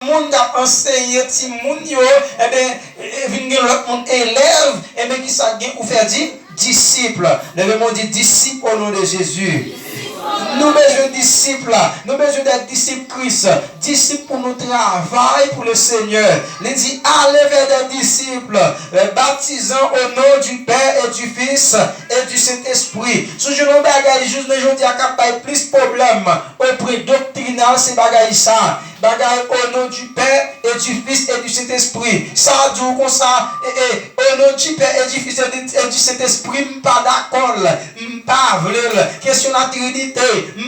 monde a enseigné ti moun yo, eh bien, vinn l'autre monde élève, eh bien, qui ça gain ou faire dire disciple. Levez-moi dit disciple au nom de Jésus. Nous besoin de disciples, nous besoin d'être disciples Christ, disciples pour notre travail pour le Seigneur. Il dit allez vers des disciples, baptisant au nom du Père et du Fils et du Saint-Esprit. Ce que nous bagaille juste les gens qui a plus de problèmes auprès doctrinal, c'est bagaille ça. Bagaille au nom du Père et du Fils et du Saint-Esprit. Ça dit comme ça, au nom du Père et du Fils et du Saint-Esprit, pas d'accord, pas vrai. Question de la Trinité,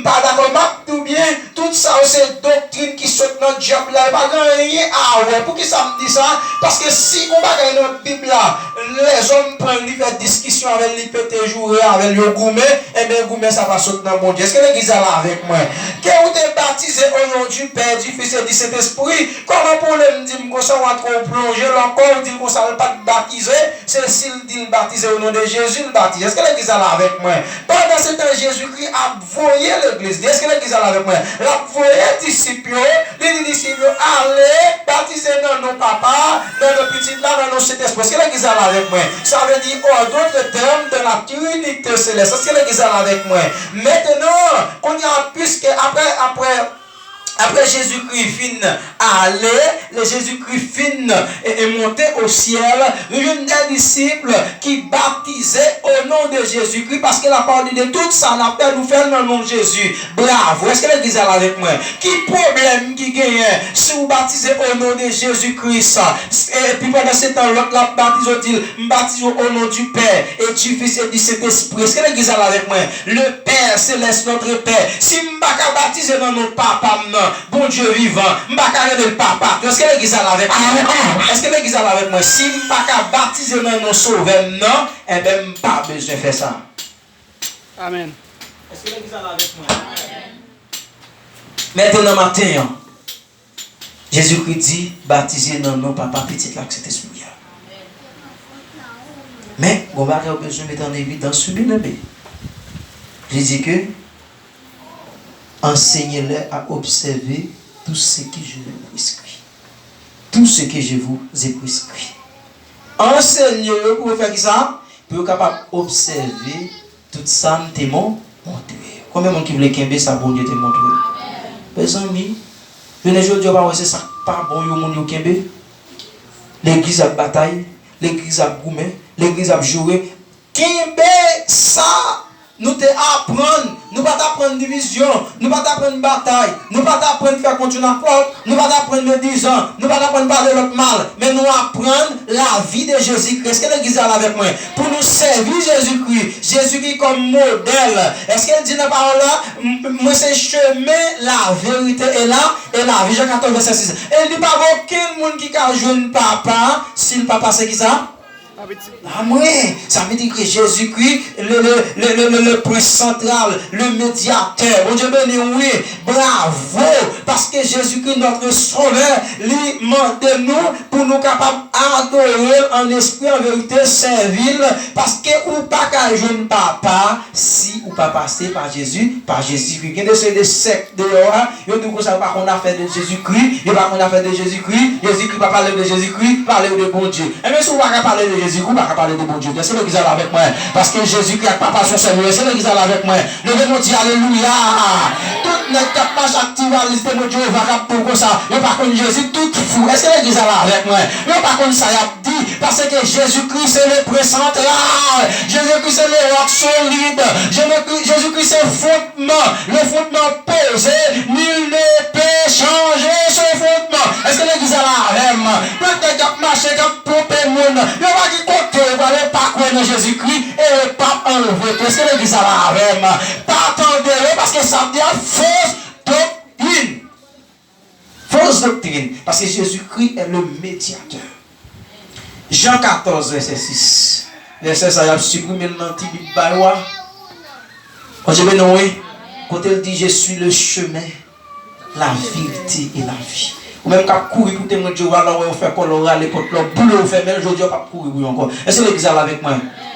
pas d'accord, tout bien, tout ça c'est doctrine qui saute dans le diable là, pas rien à ouais. Pour qui ça me dit ça? Parce que si on bagaille dans la Bible là, les hommes prennent une discussion avec les pétés jouer avec le gourmet, et bien gourmet ça va sauter dans mon Dieu. Est-ce que l'église est là avec moi? Que vous êtes baptisé au nom du Père, du Fils et du Saint-Esprit, comment pour le dire que ça va trop plonger, encore dit que ça ne va pas baptiser, c'est s'il dit baptiser au nom de Jésus, le baptise. Est-ce que l'église est là avec moi? Pendant ce temps, Jésus-Christ a voyé l'église. Est-ce que l'église est là avec moi? Il a voyé les disciples, allez baptiser dans nos papas, dans nos petits là, dans nos Saint-Esprit. Est-ce que l'église est là avec moi? Ça veut dire, en d'autres termes, de la Trinité céleste. Est-ce que l'église est là avec moi? Maintenant, on y a plus que après Jésus-Christ fin aller, le Jésus-Christ fin et monté au ciel, une des disciples qui baptisaient au nom de Jésus-Christ parce que la parole de tout ça n'a pas nous faire dans le nom de Jésus. Bravo, est-ce que l'église est là avec moi? Qui problème qui gagne si vous baptisez au nom de Jésus-Christ et puis pendant ce temps l'autre la baptise au nom du Père et du Fils et du Saint-Esprit. Est-ce que l'église est là avec moi? Le Père céleste, notre Père. Si je ne pas baptiser dans notre papa, bon Dieu vivant, je ne vais pas le papa. Est-ce que l'église est là avec moi? Est-ce que l'église est là avec moi? Si je ne pas baptiser dans nos sauveurs, non, eh bien, je n'ai pas besoin de faire ça. Amen. Est-ce que l'église est là avec moi? Amen. Maintenant, matin, Jésus-Christ dit baptiser dans nos papa petit là que c'est esprit. Mais, on va avoir besoin de mettre en évidence ce bien-aimé. Je dis que enseignez-les à observer tout ce que je vous prescris. Tout ce que je vous ai prescrit. Enseignez-le pour faire ça, pour être capable d'observer tout ça, nous t'aimons montré. Combien de gens qui veulent qu'un ça, bon Dieu te montre? Mes amis, je ne dis pas que ça pas bon, yo kembe. L'église a bataille, l'église a goumé, l'église a joué. Kembe ça, nous te apprendre, nous pas apprendre division, nous pas apprendre bataille, nous pas apprendre faire continuer à faute, nous pas apprendre médisant, nous pas apprendre parler l'autre mal, mais nous apprendre la vie de Jésus-Christ. Est-ce que l'église est là avec moi? Pour nous servir Jésus-Christ, Jésus-Christ comme modèle. Est-ce qu'elle dit dans la parole là, moi c'est chemin, la vérité est là, et la vie, Jean 14, verset 6. Elle dit pas aucun monde qui a joué papa, si le papa c'est qui ça? Ah moi, ça veut dire que Jésus-Christ, le prince central, le médiateur. Bon Dieu béni, oui, bravo, parce que Jésus-Christ, notre sauveur, lui demande nous pour nous capables d'adorer en esprit, en vérité, servir, parce que ou pas qu'à jeune papa, si ou pas passer par Jésus, Christ. Il y a des sectes dehors, il y a des choses qu'on a fait de Jésus-Christ, il y a pas qu'on a fait de Jésus-Christ, Jésus-Christ va parler de Jésus-Christ, parler de bon Dieu. Et même si on va parler de Jésus-Christ, on va parler de bon Dieu. C'est l'église là avec moi. Parce que Jésus-Christ n'a pas son Seigneur. C'est l'église là avec moi. Levez-moi dire alléluia. Tout n'est pas active à l'iste de Dieu. Va pour ça. Il n'y a pas contre Jésus, tout fou. Est-ce que l'église là avec moi? Il n'y a pas contre ça. Il a dit. Parce que Jésus-Christ c'est le prince central. Jésus-Christ c'est le roc solide. Jésus-Christ c'est le fondement. Le fondement posé. Nul ne peut changer ce fondement. Est-ce que l'église là avec moi? Peut-être qu'il marché comme pomper monde. Il n'y a pas qui côté, il n'y a pas quoi dans Jésus-Christ et le pape enlevé. Est-ce que l'église là avec moi? Pas attendez-le parce que ça veut dire fausse doctrine. Fausse doctrine. Parce que Jésus-Christ est le médiateur. Jean 14, verset 6. Verset ça, il a supprimé le Bible. Quand je vais nouer, quand il dit je suis le chemin, la vérité et la vie. Ou même quand courir pour témoigner de Dieu, alors on fait colorer les potes, le boulot fait, mais aujourd'hui on ne peut pas courir encore. Est-ce que l'église est avec moi?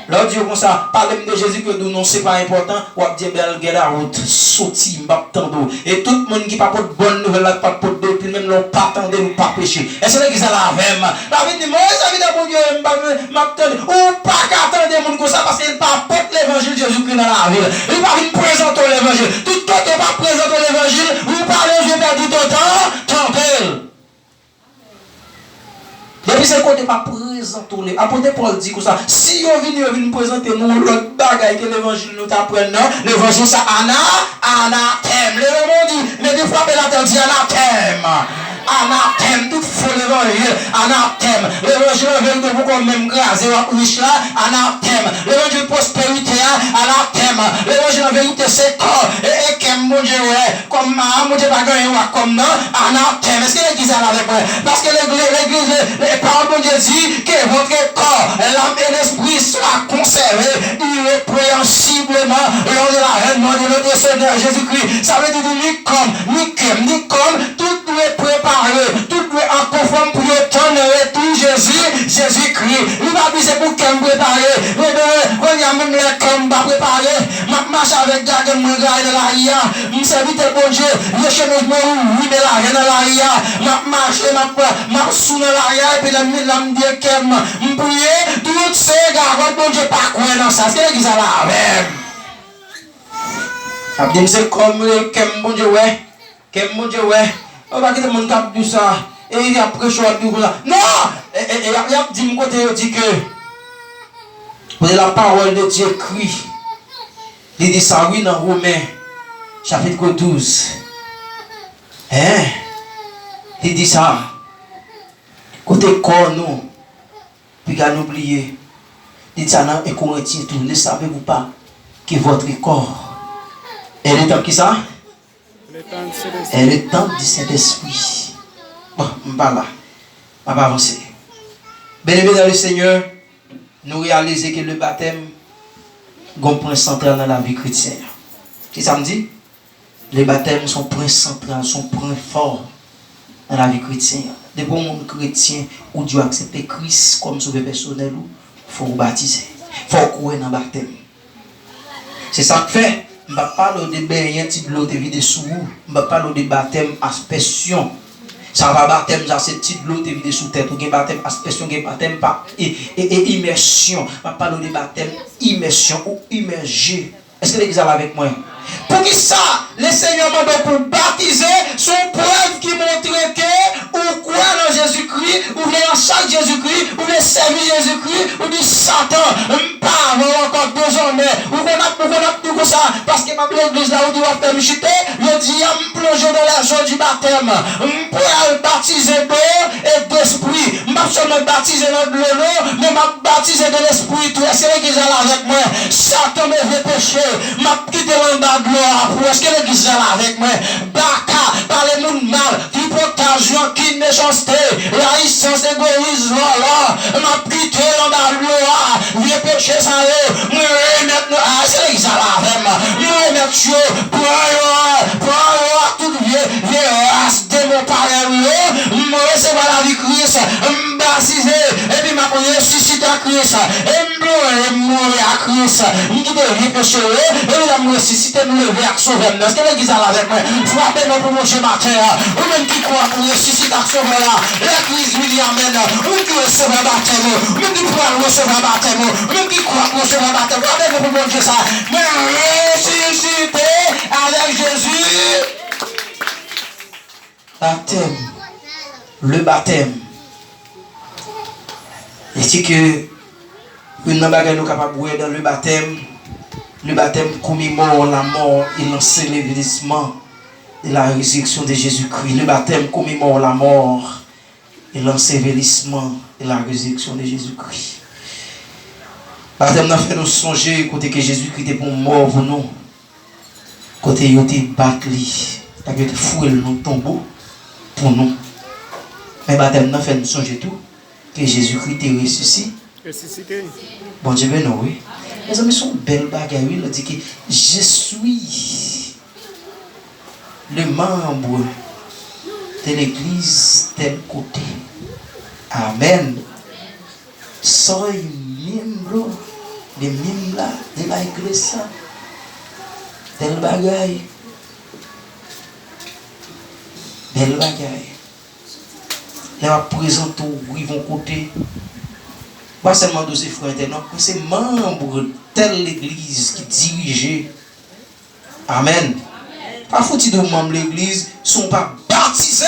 L'autre dit comme ça, parlez de Jésus que nous non c'est pas important, ou à dire belle la route, sorti, m'bap tando. Et tout le monde qui pas de bonne nouvelle, là, pas de doctrine, même l'on pas tendre ou pas pécher. Est-ce que ça la même? La vie dit, moi, ça veut dire bon Dieu, m'attendre. Ou pas qu'attendre monde comme ça parce qu'il pas porte l'évangile de Jésus-Christ dans la ville. Il pas venir présenter l'évangile. Tout le temps, pas présenter l'évangile, vous parlez, je vais perdre tout temps, tant pis. Depuis ce côté, pas présenter les. Apôtre Paul dit comme ça. Si on vient présenter nous l'autre bagaille que l'évangile nous t'apprend, l'évangile ça anathème. Le monde dit, mais des fois, la terre dit anathème. Anathème, tout faux l'évangile, anathème. L'évangile avec de beaucoup même grâce et riche là, anathème. L'évangile prospérité, anathème. L'évangile en vérité c'est corps et qu'un mon Dieu comme mon Dieu pas gagné comme non, anathème. Est-ce que l'église est là avec moi? Parce que l'église, les paroles de Dieu dit que votre corps, l'âme et l'esprit soient conservés irrépréhensiblement lors de la reine de notre Seigneur Jésus-Christ. Ça veut dire ni comme, tout doit être préparé, tout doit être en conforme pour attendre le retour Jésus-Christ. Il va dire c'est pour qu'elle préparé. Quand il y a même les comme va préparer, je marche avec Dieu, je regarde la ria, je servite le bon Dieu, je chemin oui, mais la reine dans la ria, je marche, je sous dans la ria, et puis la me dit qu'elle me prie, tout ces gars, bon Dieu, pas quoi dans ça, c'est l'église à la même. Abdim c'est comme qu'elle bon Dieu, ouais, qu'elle bon Dieu, ouais. On va quitter mon cap de ça. Et il y a prêché comme ça. Non! Et il y a dit mon côté, il dit que la parole de Dieu écrit. Il dit ça, oui, dans Romains, chapitre 12. Hein? Il dit ça. Côté corps, non. Puis qu'à n'oublier. Il dit ça dans un Corinthien tout. Ne savez-vous pas que votre corps est le temps qui ça? Et le temps du Saint-Esprit. Bon, je ne vais pas là. Je ne vais pas avancer. Bien-aimés dans le Seigneur, nous réalisons que le baptême est un point central dans la vie chrétienne. Qu'est-ce que ça me dit? Le baptême sont point central, sont point fort dans la vie chrétienne. Des bons monde chrétien où Dieu accepte Christ comme sauveur personnel, il faut vous baptiser. Il faut courir dans le baptême. C'est ça que fait. Je ne parle pas de bain, de l'eau de vide sous vous. Je parle de baptême aspersion. Ça va baptême, c'est petit de l'eau de vide sous tête. Ou baptême aspersion, baptême par immersion. Je parle de baptême immersion ou immergé. Est-ce que l'église est avec moi? Pour qui ça, le Seigneur m'a donné pour baptiser, son preuve qui montre que ou quoi dans Jésus-Christ, ou bien dans chaque Jésus-Christ, ou bien servir Jésus-Christ, ou bien Satan, pas encore désormais, ou qu'on a tout comme ça, parce que ma l'église là où tu vas faire chuter, je dis, je me plonger dans la joie du baptême, je peux baptiser d'eau et d'esprit, je ne vais pas me baptiser dans de l'eau, mais je vais baptiser de l'esprit, tout est-ce que l'église est là avec moi? Satan me fait pécher, je vais quitter l'endroit de gloire, pour est-ce que l'église est là avec moi? Baka, par les mondes mal, tripotation, qui méchanceté, laïcence, égoïsme, voilà, je vais quitter l'endroit de gloire, viens pécher ça, je vais remettre, c'est l'église est là avec moi, je vais remettre, pour tout vieux race de mon parent, je vais recevoir la vie Christ, je vais baptiser, et puis je vais ressusciter à Christ, et je vais mourir à Christ, je vais pécher, et je vais ressusciter, nous lever à sauver. Est-ce que l'église est là avec moi? Frappez moi pour mon matin, ou même qui croit pour ressusciter à sauver là, l'église lui dit amen, ou qui recevra baptême, ou même qui croit recevoir baptême, ou même qui croit recevoir baptême, frappez moi pour mon Dieu ça, mais ressusciter avec Jésus. Baptême, le baptême. Et c'est que une bagarre nous capable de boire dans le baptême commémore la mort et l'ensevelissement et la résurrection de Jésus-Christ. Le baptême commémore la mort et l'ensevelissement et la résurrection de Jésus-Christ. Le baptême nous fait nous songer côté que Jésus-Christ était pour mort pour nous. Côté il était battu, il était foué dans le tombeau pour nous. Mais le baptême nous fait nous songer tout que Jésus-Christ est ressuscité. Bon Dieu, ben non, oui. Mes amis sont belles bagailles. Il dit que je suis le membre de l'église tel côté. Amen. Soy miembro Les mimes là, de la église ça. Tel bagaille. Belle bagaille. Les représentants ils vont côté. Pas seulement de ces frères non, mais c'est membres de telle église qui dirigeait. Amen. Pas foutu de membres de l'église sont pas baptisés.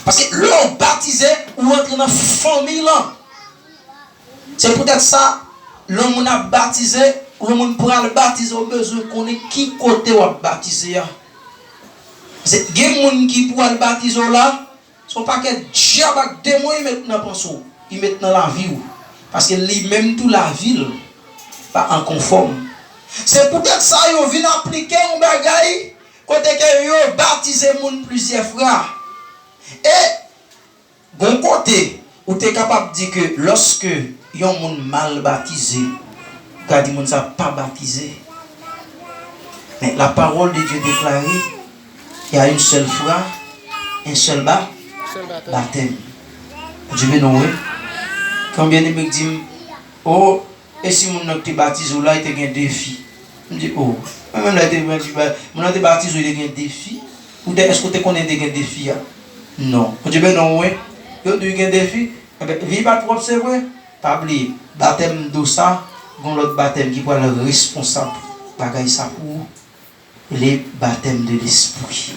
Parce que l'homme baptisé ou entre dans la famille là. C'est peut-être ça, l'homme a baptisé, ou l'homme pourra le baptiser au besoin qu'on ait qui côté ou baptisé. C'est des gens qui pourra le baptiser là, sont pas que diable avec démon ils mettent dans pensou, ils mettent dans la vie. Parce que lui-même tout la ville pas en conforme. C'est peut-être ça ils viennent appliquer un bagaille côté que yo baptiser moun plusieurs frères. Et bon côté où tu es capable de dire que lorsque yon moun mal baptisé, quand dit moun ça pas baptisé. Mais la parole de Dieu déclarée, il y a une seule foi, un seul baptême. Dieu béni. Combien de mecs disent oh, et si moun n'a te baptisé là, il te gagne défi. Je dis oh, même là mon te baptisé il te gagne défi. Ou est-ce que tu connais des défis? Non. Dieu béni. Yo tu gagne défi, vive pas trop observer. Pas oublier, baptême de ça, gon l'autre baptême qui est le responsable. Bagay ça pour les baptêmes de l'esprit.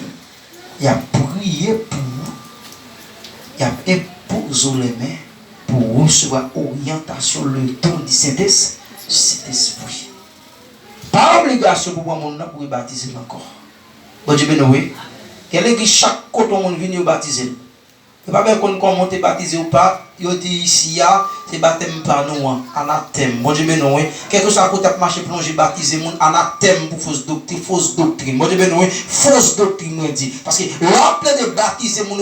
Il a prié pour, il a imposé les mains pour recevoir orientation le don du Saint-Esprit. Pas obligation pour moi mon pour baptiser encore. Bon Dieu béni. Quel est que chaque côté on vient baptiser? Il n'y a pas bien qu'on comment te baptisé ou pas. Il dit ici, c'est baptême par nous, anathème. Bon Dieu béni, quelque chose à côté de marcher plongé baptisé, mon anathème pour fausse doctrine. Bon Dieu béni, fausse doctrine, dit. Parce que l'appel de baptiser, mon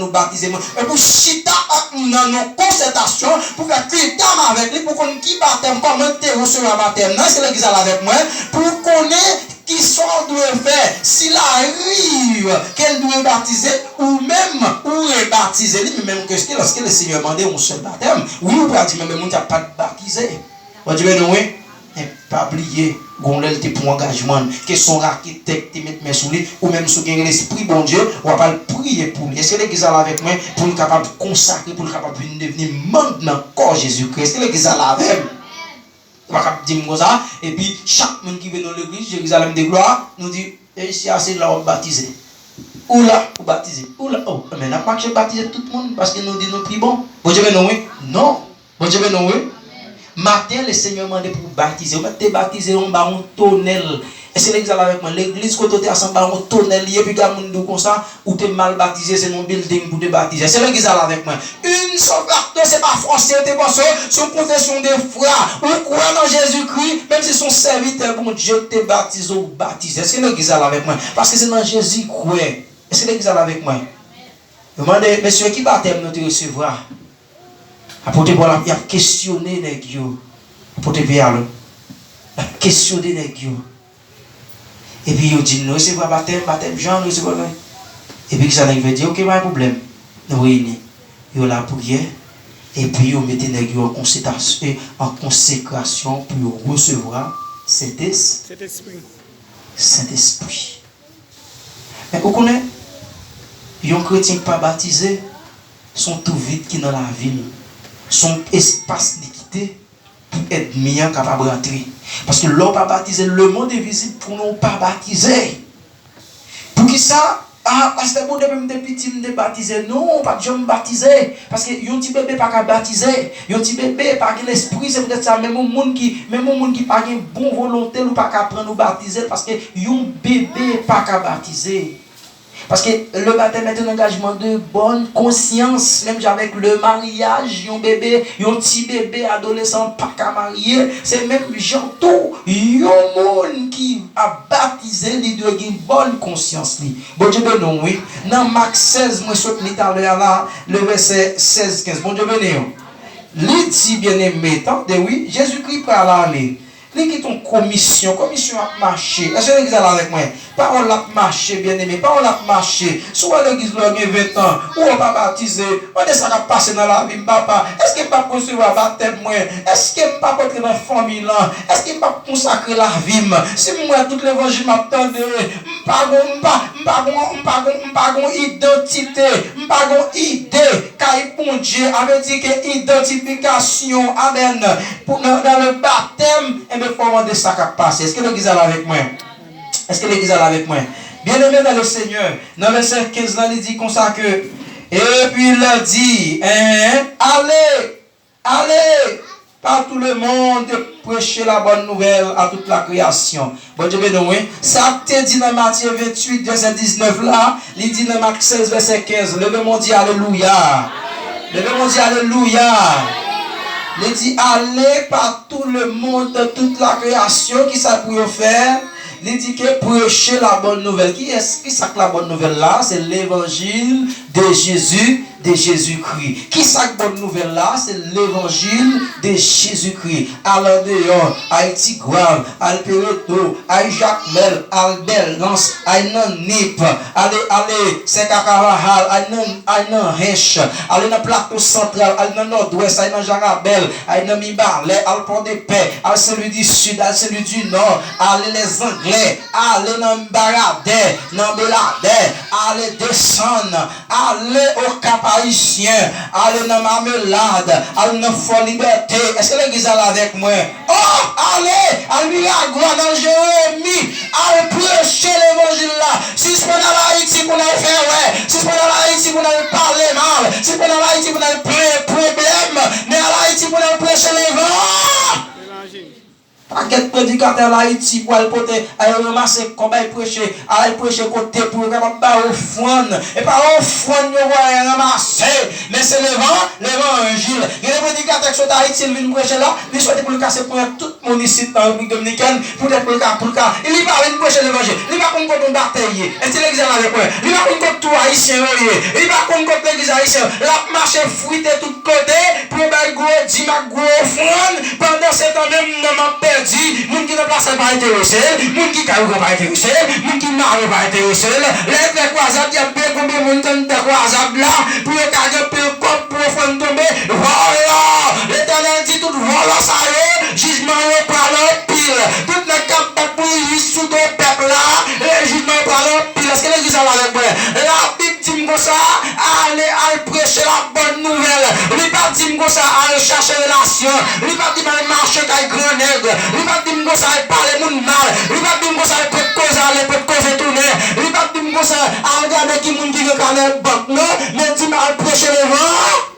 baptiser. Et pour chita dans nos concertations, pour faire critère avec lui, pour qu'on qui baptême, comment te recevoir baptême. Non, c'est l'église avec moi. Pour qu'on ait qui sont doit faire, s'il arrive qu'elle doit baptiser ou même ou rebaptiser, même que lorsque le Seigneur demandait un seul baptême, oui, ou pas dire même on n'a pas baptisé. On dit ben oui, mais pas oublier gondel te pour engagement, que son architecte te mettre mes sous lui ou même sous l'esprit bon Dieu, on va pas prier pour lui. Est-ce que l'église là avec moi pour être capable de consacrer pour être capable de devenir membre dans le corps Jésus-Christ? Est-ce que l'église là avec on va dire ça et puis chaque monde qui vient dans l'église Jérusalem de gloire nous dit ici c'est là on baptiser ou là pour baptiser ou là oh mais n'a pas que baptiser tout le monde parce que nous dit nous prions bon Dieu non bon Dieu matin le Seigneur m'a demandé pour baptiser on va te baptiser on va un tonnel. Est-ce que l'église avec moi l'église quand tu es ensemble un tonnel et puis gars monde comme ça ou tu es mal baptisé c'est mon building pour te baptiser. C'est l'église avec moi une sauvegarde c'est pas forcé t'es pas son confession de foi ou croire dans Jésus-Christ même si son serviteur bon Dieu te baptise ou baptise. Est-ce que l'église avec moi parce que c'est dans Jésus croire. Est-ce que l'église avec moi demandez monsieur qui baptême nous te recevra apporter voilà il a questionné les gars apporter vers le questionner les gars. Et puis il dit, nous recevons baptême Jean, nous recevons. Et puis ça veut dire, ok, pas de problème. Nous réunissons. Il la prière. Et puis il met les gens en consécration pour recevoir Saint-Esprit. Mais vous connaissez, les chrétiens pas baptisés sont tout vides qui dans la ville. Son espace d'équité pour être meilleur capable de rentrer. Parce que l'homme pas baptisé, le monde est visible pour nous pas baptiser. Pour qui ça? Ah, parce que bon, même des petits me baptiser. Non, pas de gens baptiser. Parce que yon petit bébé pas qu'à baptiser. Yon petit bébé pas qu'à l'esprit, c'est peut-être ça. Même au monde qui pas qu'à bon volonté ou pas qu'à prendre ou baptiser. Parce que yon bébé pas qu'à baptiser. Parce que le baptême est un engagement de bonne conscience, même avec le mariage, un bébé, un petit bébé adolescent pas qu'à marier, c'est même genre tout, un monde qui a baptisé, il doit avoir une bonne conscience. Bon Dieu béni, oui. Dans Marc 16, moi je suis tout à l'heure là, le verset 16-15. Bon Dieu béni. Il dit bien aimé, tant de oui, Jésus-Christ parle aller. L'église ton commission a marché. Est-ce que l'église est là avec moi? Parole a marché, bien aimé. Parole a marché. Soit l'église a 20 ans, ou on va baptiser. On est ça qui a passé dans la vie, papa. Est-ce qu'il va recevoir baptême moi? Est-ce qu'il va rentrer dans la famille là? Est-ce qu'il va consacrer la vie? Si moi tout l'évangile m'attendait, pas identité, pas idée, car bon Dieu avait dit que identification, amen, dans le baptême, et me faut demander ça qui a passé. Est-ce que l'église est là avec moi? Est-ce que l'église est là avec moi? Bien aimé dans le Seigneur, dans le verset 15 là, il dit comme ça que, et puis il a dit, allez, par tout le monde, prêcher la bonne nouvelle à toute la création. Bon Dieu béni, ça te dit dans Matthieu 28, verset 19 là, il dit dans Marc 16, verset 15, levez-moi dit alléluia. Levez-moi dit alléluia. Il dit allez par tout le monde, de toute la création, qui ça pour faire? Il dit que prêcher la bonne nouvelle. Qui ça que la bonne nouvelle là? C'est l'évangile de Jésus, de Jésus-Christ. Qui ça que bonne nouvelle là? C'est l'évangile de Jésus-Christ. À l'Andéon, à Tigouave, à Péreto, à Jacmel, à Belance, à Nanip, allez, c'est Kakarahal, à Nanhesh, allez dans le plateau central, allez dans le nord-ouest, allez dans Jarabel, allez dans Mibarlet, allez Pont de Paix, allez celui du sud, allez celui du nord, allez les Anglais, allez dans Baradais, dans Beladais, allez descendre, allez au Cap Haïtien, allez dans Marmelade, allez dans Fort Liberté. Est-ce que l'église est là avec moi? Oh, allez Miragua, dans Jérémie, allez prêcher l'évangile là. Si c'est pas dans l'Haïti qu'on a fait, ouais, si c'est pas dans l'Haïti qu'on a parlé mal, si c'est pas dans l'Haïti qu'on a problème, mais à l'Haïti qu'on a prêché l'évangile. Paquet de prédicateurs l'Haïti pour aller porter, aller ramasser comment il prêcher, aller prêcher côté pour capable pas offrande et pas offrande ne va ramasser, mais c'est l'évangile. Il y a des prédicateurs qui sont d'Haïti, ils viennent prêcher là, ils souhaitent pour le casser pour tout le monde ici dans la République dominicaine, peut-être pour le cas, il va aller prêcher l'évangile, il va contre ton bataille, et c'est l'église avec moi, il va contre tout haïtien, il va contre l'église haïtienne, la marche fruité de tous côtés, pour faire gros, 10 gros offrande, pendant ce temps même, non dit, moun qui ne place pas intéressé, moun qui caillou pas intéressé, moun qui marre pas intéressé, les croisades, il y a bien combien de monde dans les croisades là, pour garder le corps pour faire tomber, voilà, l'Éternel dit tout, voilà ça y est, jugement est par le pile, tout le camp pour y sous le peuple là, le jugement est par le pile, est-ce que l'église est là avec moi? La Bible dit comme ça, allez prêcher la bonne nouvelle, il pas dit comme ça, allez chercher relation, il pas dit marcher avec grand nègre, il va dire que ça parler moun mal, il va dire que ça peut causer tourner, il va dire que ça regarder qui moun qui veut canal banque non, mais dit mal prêcher le vent.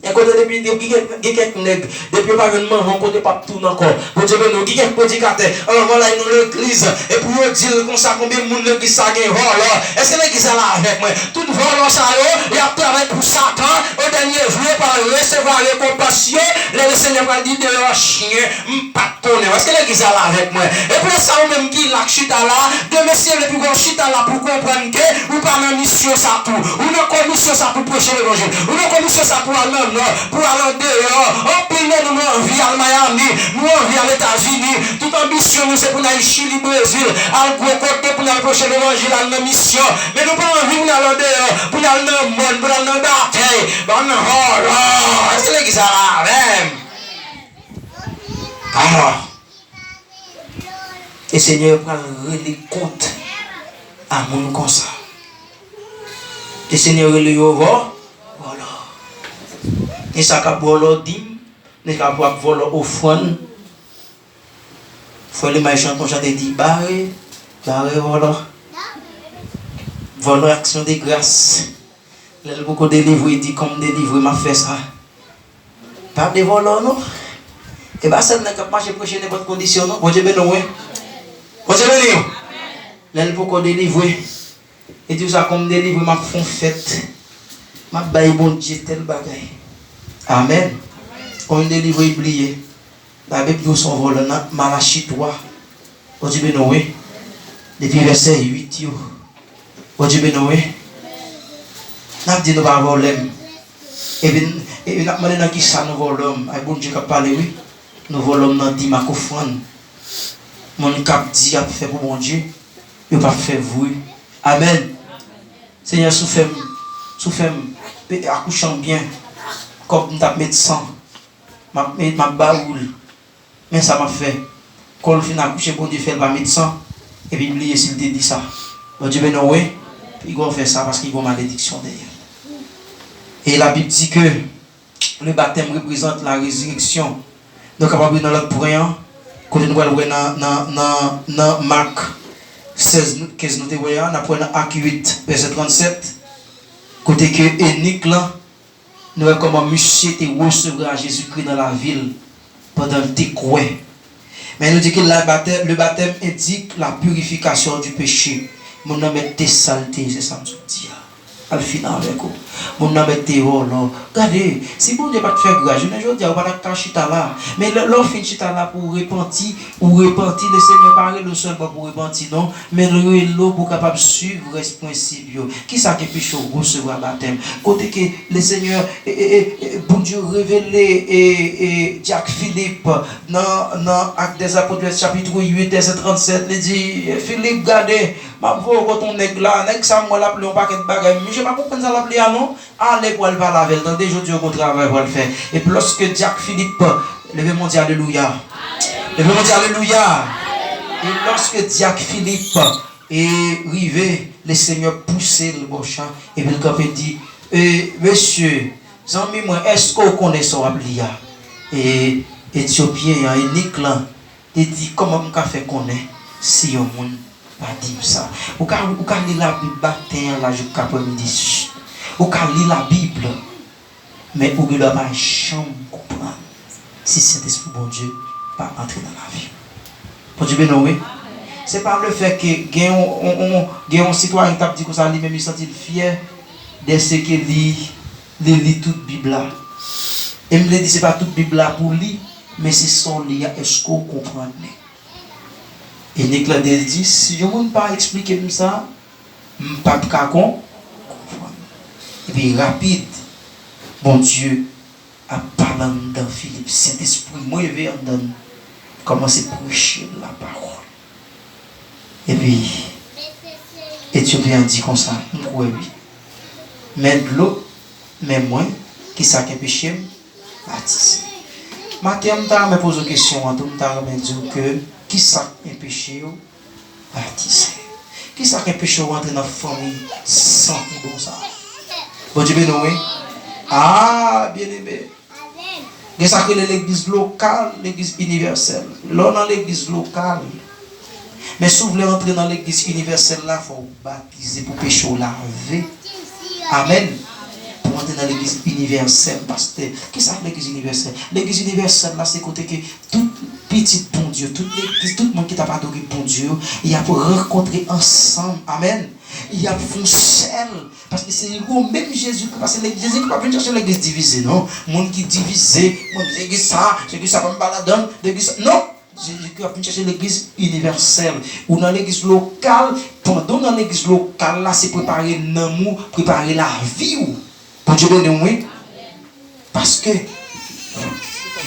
Et quand depuis quelques nègres, depuis pas une maman, côté pas tout encore. Vous dites que nous, qui est prédicateur, alors voilà, nous l'église, et pour vous dire comme ça, combien de monde qui s'est gagné, voilà. Est-ce que l'église est là avec moi? Tout voilà, ça, il y a travaillé pour Satan, au dernier jour, par recevoir les compassions, le Seigneur va dire de leur chien, pas de tonnerre. Est-ce que l'église est là avec moi? Et pour ça, vous même qui l'a chita là, de monsieur le plus grand chita là pour comprendre que, ou pas même mission ça tout, ou non commission ça pour prêcher l'évangile, ou non commission ça pour aller pour aller dehors, on peut nous envie à Miami, nous envie à l'États-Unis, toute ambition nous c'est pour aller Chili, Brésil, à gros côté pour aller prêcher l'évangile à notre mission, mais nous pas envie pour aller dehors, pour aller dans le monde, pour aller dans la bataille, dans le horreur, est-ce que l'église a la même? Alors, le Seigneur prend le compte à mon comme ça. Le Seigneur le voilà. Et ça cap voler dim, ne cap voler offrande. Faut les maïs chanter chanter dit barré voilà. Voler action de grâce. Le beaucoup délivrer dit comme délivrer m'a fait ça. Pas de voler non. Et bah ça n'a pas marcher prochaine bonne condition non. Bon Dieu béni oui. Bon Dieu béni. Le beaucoup délivrer. Et tout ça comme délivrer m'a font fête. M'a bail bon Dieu tel bagaille. Amen. On délivre oublié. La Bible nous son volant Malachie 3. On dit Benoé. Depuis verset 8 yo. On dit Benoé. N'a dit nous pas voler. Et bien n'a demandé dans qui ça nous volons. Ay bon Dieu qui parler oui. Nous volons dans 10 marques offrandes. Mon cap dit a fait pour mon Dieu. Il pas fait vous. Amen. Seigneur, souffle accouchant bien. Comme nous avons médecin. Ma baoule. Mais ça m'a fait. Quand le fin accouché, bon Dieu fait le médecin. Et puis il s'il te dit ça. Bon Dieu, ben non, oui. Il va faire ça parce qu'il y a une malédiction derrière. Et la Bible dit que le baptême représente la résurrection. Donc, on va dans l'autre point. Quand nous voyons dans Marc 16, 15, nous voyons, on apprend dans Acte 8, verset 37. Côté que Énique là, nous voyons comment monsieur était recevoir Jésus-Christ dans la ville pendant le découet. Mais nous dit que le baptême indique la purification du péché. Mon nom est saletés, c'est ça que je dis. Al final avec vous. Mon nom est là. Regardez, si bon Dieu pas te faire grâce, je ne dis pas de cacher là. Mais l'on fin chita là pour repentir, le Seigneur parle le seul pour repentir, non. Mais le pour capable de suivre ce principe. Qui ça qui peut recevoir baptême? Côté que le Seigneur, bon Dieu révélé et Jacques Philippe dans Acte des Apôtres chapitre 8 verset 37, il dit Philippe, regardez, ma voix quand on est là, nèg ça moi l'appelé on paquet de bagages. Je ne sais pas pourquoi ça l'appelé non. Allez pour aller laver le temps des jours au travail pour le faire. Et puis lorsque Jacques Philippe, levez-moi dit alléluia. Levez-moi dit alléluia. Et lorsque Jacques Philippe est arrivé, le Seigneur poussait le bochin et puis le cap dit monsieur, zami moi, est-ce qu'on connaît son appli? Et Éthiopien, Énique là, il dit comment on fait connaître si on monde pas dire ça. Ou quand lire la Bible matin là jusqu'à après-midi. Ou quand lire la Bible, mais ou ne pas jamais comprendre si cet esprit bon Dieu pas entrer dans la vie. Bon Dieu ben oui. C'est pas le fait que un citoyen qui t'a dit que ça lui même il sentit fier de ce qu'il lit toute Bible là. Et me dit c'est pas toute Bible là pour lire, mais c'est son lire est-ce qu'on comprend? Et Nicolas dit, si je ne peux pas expliquer ça, je ne peux pas comprendre. Et puis rapide, bon Dieu a parlé dans Philippe, Saint-Esprit, moi je vais commencer à prêcher la parole. Et puis, Éthiopien dit comme ça, oui. Mais de l'eau, mais moi, qui ça qui péché, baptisé. Matin, je me pose une question, je me dis que qui ça qui péché, baptisé. Qui ça qui péché rentrer dans la famille sans bon ça? Bon Dieu béni. Ah, bien aimé. C'est ça que l'église locale, l'église universelle. Là, dans l'église locale. Mais si vous voulez entrer dans l'église universelle, là, il faut baptiser pour péché laver. Amen. Pour entrer dans l'église universelle, parce que, qu'est-ce que c'est l'église universelle? L'église universelle, là, c'est côté que tout petit bon Dieu, toute l'église, tout le monde qui t'a pas adoré bon Dieu, il y a pour rencontrer ensemble. Amen. Il y a pour seul. Parce que c'est même Jésus, parce que Jésus qui va venir chercher l'église divisée, non? Monde qui divisé, l'église ça va me balader, l'église ça. Non! Jésus qui va venir chercher l'église universelle. Ou dans l'église locale, pendant dans l'église locale, là, c'est préparer l'amour, préparer la vie. Bon Dieu béni, oui. Parce que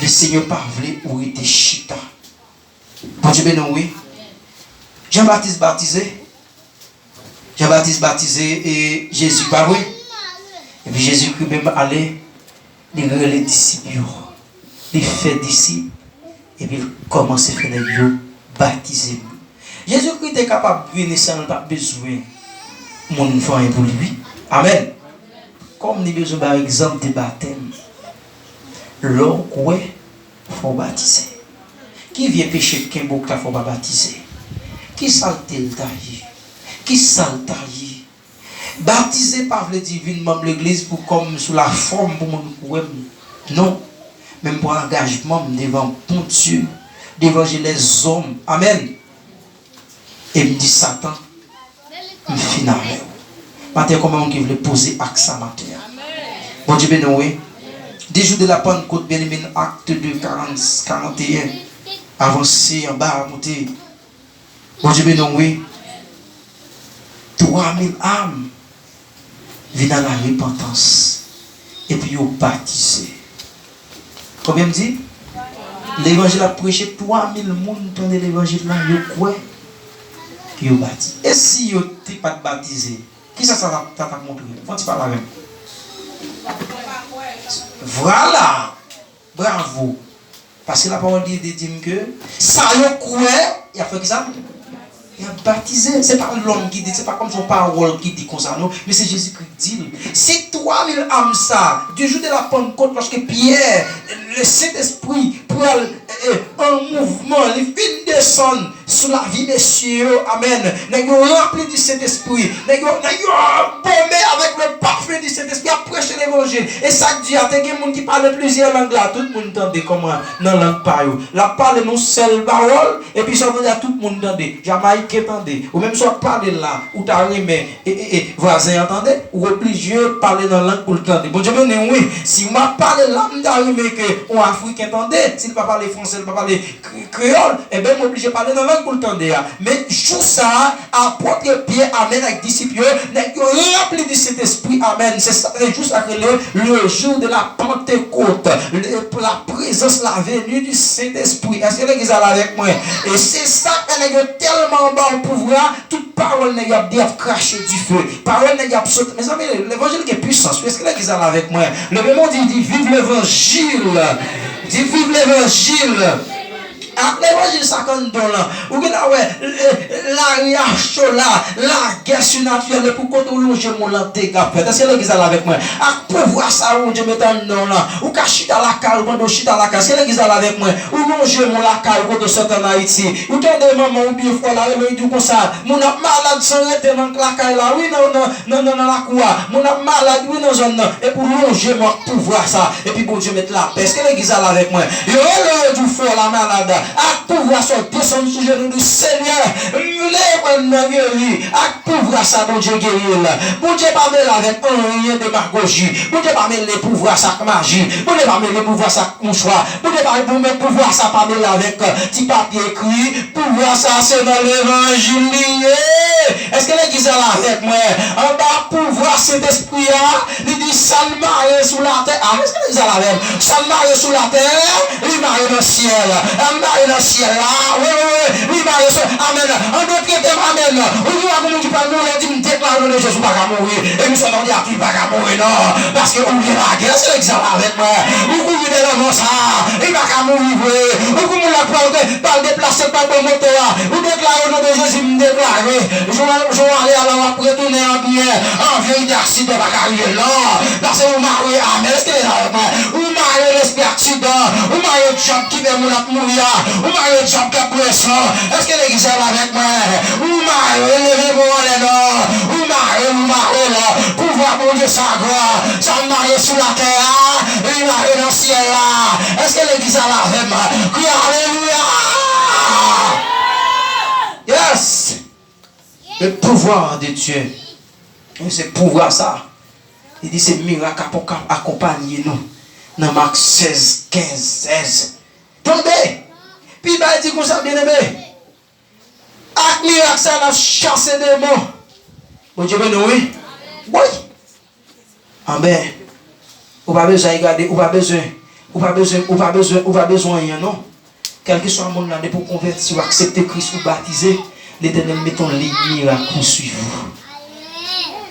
le Seigneur parlait où était chita. Bon Dieu béni, oui. Jean-Baptiste baptisé et Jésus parut. Et puis Jésus qui même allait, il les disciples, il fait disciples, et puis il commence à faire les baptiser. Jésus-Christ était capable de venir sans pas besoin de mon enfant pour lui. Amen. Comme nous avons besoin par exemple de baptême, l'homme il faut baptiser. Qui vient pécher qu'un bouc il faut pas baptiser. Qui salte le taille? Qui salte taille? Baptiser par le divin membre de l'église pour comme sous la forme pour mon courir. Non. Même pour engagement devant mon Dieu, devant les hommes. Amen. Et me dit Satan, me finale. Matin, comment on veut poser accent matin? Bon Dieu béni, oui. 10 jours de la Pentecôte, bien aimé, acte 2, 41. Avancer en bas, monter. Bon Dieu béni, oui. 3000 âmes viennent à la repentance. Et puis, ils ont baptisé. Combien me dit? L'évangile a prêché 3000 personnes dans l'évangile là, yo quoi qui yo baptisé. Et si yo t'es pas baptisé, qui ça t'a montré? Faut-tu parler avec? Voilà. Bravo. Parce que la parole dit que ça yo quoi, il a fait ça. Il a baptisé. C'est pas l'homme qui dit, c'est pas comme son parole qui dit comme ça, non. Mais c'est Jésus qui dit. C'est 3000 âmes ça, du jour de la Pentecôte, lorsque Pierre, le Saint-Esprit, pour un mouvement, les fins descendent sur la vie des cieux. Amen. Nous remplis du Saint-Esprit. Nous bombé avec le parfum du Saint-Esprit à prêcher l'évangile. Et ça dit, il y a des gens qui parlent plusieurs langues là. Tout le monde entend comment dans la langue parle. La parole non seule parole. Et puis ça veut dire tout le monde entend. Jamaïque entendait. Ou même soit parler là. Ou t'as remis et voisin entendait. Ou obligé de parler dans la langue pour l'entendre. Bon Dieu, oui. Si on m'a parlé là, on a remis que on Africain entendait. S'il ne peut pas parler français, il ne peut pas parler créole. Eh bien, on est obligé de parler dans la langue pour l'entendre. Mais tout ça, apôtre Pierre, amen, avec disciples, n'est rempli du Saint-Esprit, amen. C'est ça, c'est juste après le jour de la Pentecôte, la présence, la venue du Saint-Esprit. Est-ce que l'église est là avec moi? Et c'est ça qu'elle est tellement bon pouvoir, toute parole n'est pas dire cracher du feu. Parole n'est pas sauter. Mes amis, l'évangile est puissant. Est-ce que l'église est là avec moi? Le même mot dit vive l'évangile. Dit vive l'évangile. L'évangile 50 $. Ou bien là, ouais, la riacho là, la guerre surnaturelle pour qu'on loge mon lanté qu'a fait. Est-ce que l'église est là avec moi? À pouvoir ça, où Dieu met un nom là. Ou qu'à chita la caille, ou chita la caille. Est-ce que l'église est là avec moi? Ou loge mon la caille, ou de sortir en Haïti. Ou t'en de maman, ou bien fois là, il dit comme ça. Mon malade sans rester dans la caille là. Oui, non, la cour. Mon malade, oui, non, zone. Et pour loger mon pouvoir ça. Et puis bon Dieu met la paix. Est-ce que l'église est là avec moi? Yo, le du fort la malade. À pouvoir ça descendre sur le du Seigneur, à pouvoir ça, bon Dieu guérir. Bon Dieu pas mêler avec un rien de démagogie. Bon Dieu pas mêler pouvoir ça magie. Bon Dieu pas mêler pouvoir ça mouchoir. Bon Dieu pas mêler pouvoir ça pas mêler avec petit papier écrit. Pouvoir ça c'est dans l'évangile. Est-ce que l'église est là avec moi? En bas pouvoir cet esprit là, il dit ça le marie sous la terre. Ah, est-ce que l'église est là avec moi? Ça le marie sous la terre, il marie dans le ciel. Dans le ciel là, oui, amen. En d'autres termes, amen. Vous voyez qui parle, nous, on dit, nous déclarons de Jésus pas qu'à mourir. Et nous sommes dit à qui pas qu'à mourir, non. Parce que vous voulez la guerre, c'est l'exemple avec moi. Vous voulez l'avant ça, il va qu'à mourir, vous voulez la par déplacer par le moteur. Vous déclarez au nom de Jésus, vous déclarez. Je vais aller à la retourner en bien. En vieille d'accident, pas qu'à arriver là. Parce que vous mariez, amen. Est-ce que vous êtes avec moi? Vous mariez l'esprit accident. Vous mariez le job qui veut mourir. Vous mariez le job qui a pression. Est-ce que l'église est avec moi? Vous mariez, levez-moi les noms. Vous mariez là. Pouvoir bon Dieu sa gloire. Ça marié sous la terre. Il marié dans le ciel là. Est-ce que l'église est là avec moi? Crie alléluia. Yes. Le pouvoir de Dieu. C'est pouvoir ça. Il dit c'est miracle accompagner nous. Dans Marc 16, 15, 16. Tombez. Puis il dit comme ça, bien aimé. Avec miracle, ça a chassé des mots. Bon Dieu, ben oui. Oui. Amen. On va besoin de regarder, on va besoin, non. Quel que soit le monde là, pour convertir, ou accepter Christ ou baptiser, l'Éternel met ton ligne miracle pour suivre.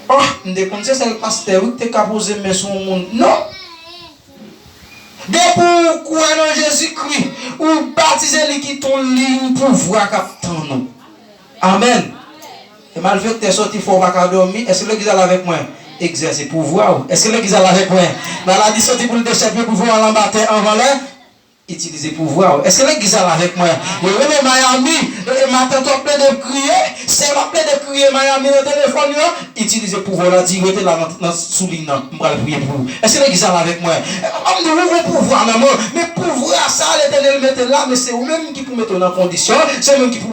Oh, je ne connais pas c'est le pasteur qui t'a posé mais son monde. Non. De pourquoi non Jésus-Christ ou baptiser lui qui ton ligne pour voir qu'attend nous. Amen. Et malgré que tu es sorti fort pas dormir, est-ce que l'église est avec moi? Exercer pouvoir. Est-ce que l'église est avec moi? Maladie sorti pour le déchapper pour voir l'embattre en valeur. Utiliser pouvoir. Est-ce que l'église est avec moi? Je vais Miami, matin tu plein de crier, c'est la plein de crier Miami dans le téléphone, utiliser pouvoir là, dire là dans souligne, je vais prier pour vous. Est-ce que l'église est avec moi? On nous ouvre pouvoir, mais pouvoir ça, l'Éternel mette là, mais c'est vous-même qui pour mettre en condition, c'est vous-même qui pour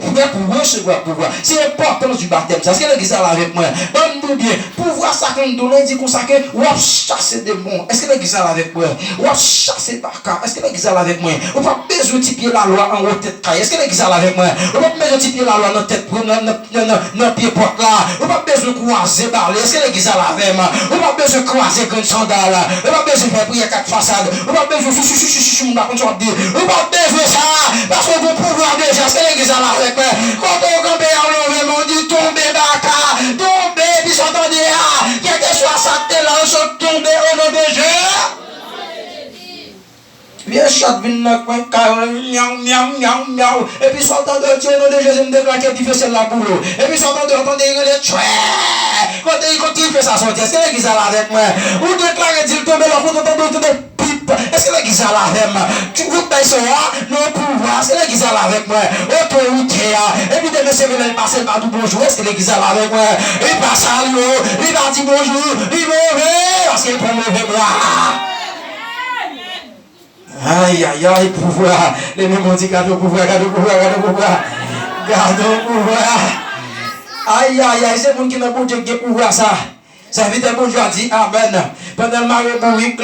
recevoir pouvoir. C'est l'importance du baptême. Est-ce que l'église est avec moi? Donne-nous bien, pouvoir ça comme nous dit qu'on s'accueille, ou chasser des bons. Est-ce que l'église est avec moi? Ou chasser par cas. Est-ce que l'église est avec moi? moi. Ou pas besoin de pied la loi en haut tête. Est-ce que l'église là avec moi? Ou pas besoin de pied la loi dans tête dans pied porte là. Ou pas besoin de croiser balai. Est-ce que l'église là avec moi? Ou pas besoin de croiser grande sandale. Ou pas besoin de faire prier quatre façades. Ou pas besoin de chou par contre dire. Ou pas besoin de ça parce que vous pouvoir déjà. Est-ce que l'église là avec moi? Quand on campe en l'envers, on dit tomber baka, tomber puis s'entendez là. Quel que soit ça là, on sont tombés au nom de Jésus. Viens chat vin dans coin miaou miaou miaou miaou et puis sortant de Dieu au nom de Jésus me déclare qu'il fait celle là pour l'eau et puis sortant de entendre les choué quand il fait ça sortir est-ce que l'église là avec moi ou déclarer dire tomber là pour entendre de pipe est-ce que l'église là avec moi tu vous paye ça non pouvoir est-ce que l'église là avec moi autorité et puis de monsieur venir passer par tout bonjour est-ce que l'église là avec moi il passe à l'eau il va dire bonjour il mauvais parce qu'il prend mauvais bras. Aïe, aïe, aïe, pouvoir. Les mêmes ont dit garde pouvoir, garde pouvoir, garde pouvoir. Garde pouvoir. Aïe, aïe, aïe, c'est le monde qui n'a pas de pouvoir ça. Ça veut dire que bon Dieu a dit Amen. Pendant le mari pour lui,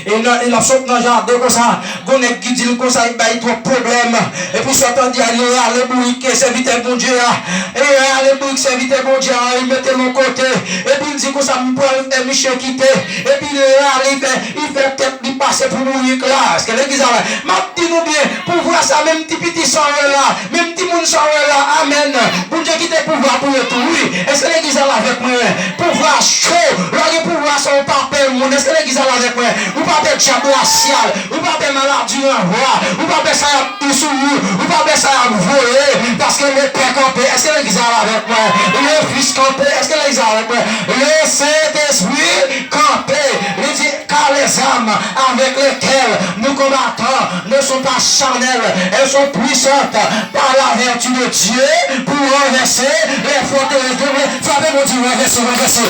et il a sauté dans le jardin comme ça. On est qui dit comme ça, il y a trop de problèmes. Et puis Satan dit allez, bouillir, serviteur bon Dieu. Et allez, bouillir, serviteur bon Dieu. Il mettait mon côté. Et puis il dit comme ça, il Michel quitter. Et puis il fait peut-être lui passer pour mourir là. Est-ce que l'église a m'a dit nous bien, pour voir ça, même petit soirée là, même petit monde soirée là. Amen. Bon Dieu qui te pouvoir pour tout. Oui. Est-ce que l'église a avec moi? Pouvoir chaud. Là, pouvoir son papa. Est-ce que l'église est avec moi? Ou pas de diable racial, ou pas de maladie en voie, ou pas de ça à sous ou pas de ça à voler, parce que le père campé, est-ce que l'église est avec moi? Le fils campé, est-ce que l'église est avec moi? Le Saint-Esprit campé, il dit, car les âmes avec lesquelles nous combattons ne sont pas charnelles, elles sont puissantes par la vertu de Dieu pour renverser les forteresses de l'homme. Frère mon Dieu, renverser,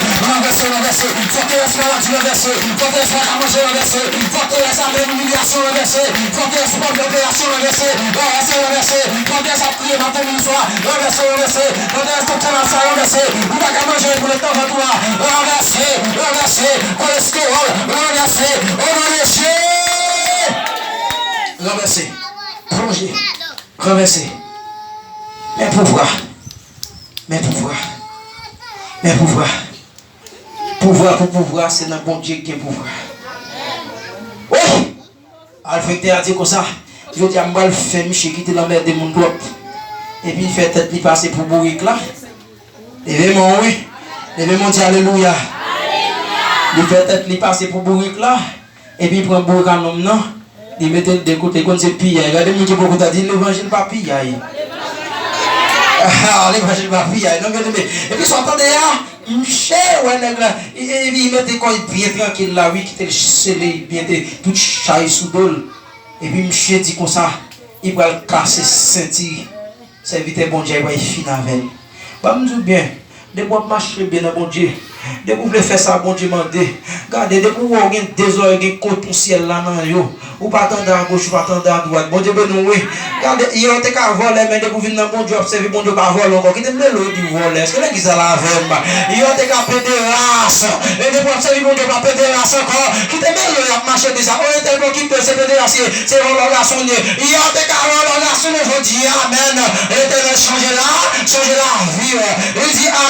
forteresse maladie renversée, forteresse à manger renversée, forteresse avec l'humiliation renversée, forteresse pour l'opération renversée, forteresse à prier matin et soir, renversée, forteresse pour faire ça renversée, vous n'avez qu'à manger pour le temps de toi, renversée, cholestérol, renversée, renversée, plongé, renversé, mais pouvoir pour pouvoir, c'est dans bon Dieu qui est pouvoir. Oui! Alfred a dit comme ça. Je dis à moi, le fait Michel qui était dans l'air de mon groupe. Et puis il fait tête lui passer pour bourrique là. Levez-moi, oui. Levez-moi, dit Alléluia. Il fait tête lui passer pour bourrique là. Et puis il prend bourrique en homme, non? Il met de côté comme c'est pire. Regardez-moi qui beaucoup t'a dit l'évangile pas pire. Ah, l'évangile pas pire. Et puis s'entendez là. Michel, il mettait quoi bien tranquille là, oui, qui était scellé, bien tout chaille sous dol. Et puis Michel dit comme ça, il va le casser ceinture. Serviteur bon Dieu, il va finir avec elle. Bah, me dis bien, de vous marcher bien dans bon Dieu, de vous voulez faire ça, bon Dieu, mandez. Regardez, de vous avoir des oreilles contre ton ciel là, non, yo. Ou pas attendre à gauche, ou pas attendre à droite. Bon Dieu, ben nous, oui. Regardez, il y a des cas voler, mais de vous venir dans bon Dieu, observer bon Dieu, pas voler encore. Qui te met l'eau du voler? Est-ce que l'église a la veille? Il y a des cas pédéraces. Et de vous observer bon Dieu, pas pédérace encore. Qui te met l'eau, il y a marché de ça. On est tellement qui peut se pédéracer. C'est l'orgasme. Il y a des cas l'orgasme aujourd'hui. Amen. Et de changer la vie. Il dit, amen.